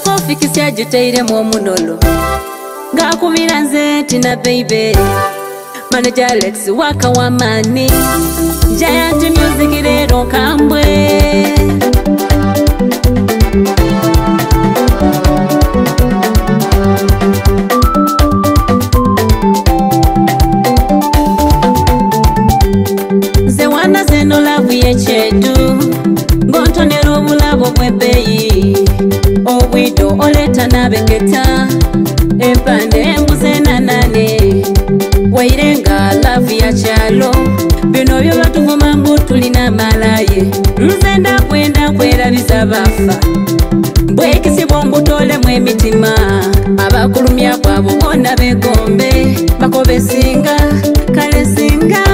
Kakofi kisyajuteiremu omunolo ngakubira nze tina baby Manager Alex waka wamani Giant Music rero kambwe Ze wana zeno lavu yechedu Ngontonero obulabo bwebeyi Obwido oleta nabeketa Empande embuze nanane Wairenga lavu ya chalo Bino byo batuvuma mbu tulina malaye Nzenda kwerabiza bafa Bwekisibwa mbutolemu emitima Abakulumya kwabo bonna begombe Bakobe singa, kale singa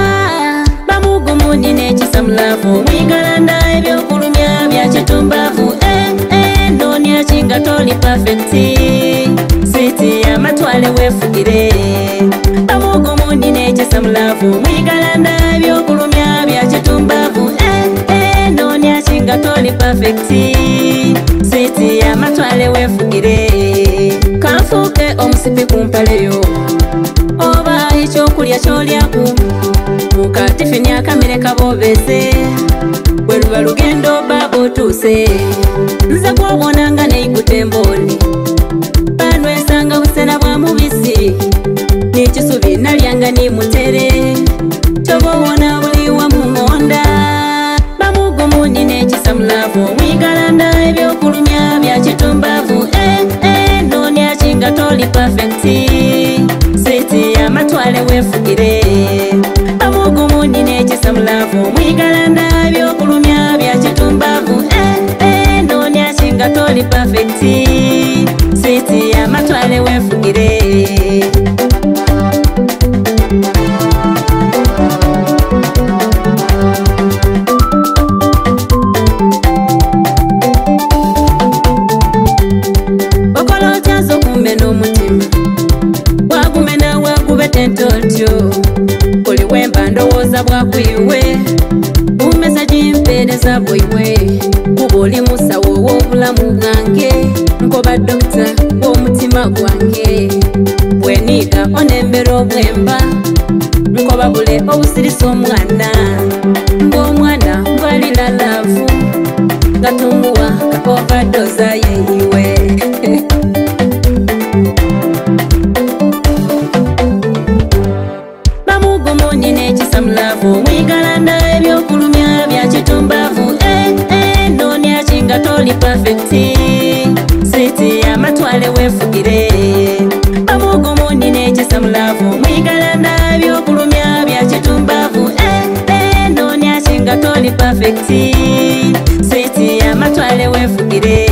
Bamugumuni n'ekisa mulavu Mwigalanda ebyokulumya bya kitumbavu Ndonya kinga toli perfecti Sweeti amatwale wefugire Bamugumuni n'ekisa mulavu Mwigalanda ebyokulumya bya kitumbavu Ndonya kinga toli perfecti Sweeti amatwale wefugire Kanfuke omusipi kumpaleyo Oba ekyokulya kyolyaku Mukatifini akamere kabobeze Bweruba lugendo baba otuse Nze kwobonanga neikutembooni Bano ensanga busena bwa mubisi Nikisubi nalyanga ni mutere Tobobona buli wamu ngonda Bamugumuni n'ekisa mulavu Mwigalanda ebyokulumya bya kitumbavu Ndonya kinga toli perfecti Sweeti amatwale wefugire Bamugumuni n'ekisa mulavu Mwigalanda ebyokulumya bya kitumbavu Ndonya kinga toli perfecti Sweeti amatwale wefugire Okolo kyanzo kumena omutima Wagumena wagube tentotyo Kuli wemba ndowooza bwakwiwe Umeza jimpereza bwiwe Kuba oli musawo w'obulamu bwange Nkoba dokita w'omutima gwange Bweniga onembera obwemba Nkoba bule obusirisa omwana Ng'omwana ngwalira laavu Gatumuwa ka overdose yeyiwe Bamugumuni n'ekisa mulavu Mwigalanda ebyokulumya bya kitumbavu Ndonya kinga toli perfecti Sweeti amatwale wefugire Bamugumuni n'ekisa mulavu Mwigalanda ebyokulumya bya kitumbavu Ndonya kinga toli perfecti Sweeti amatwale wefugire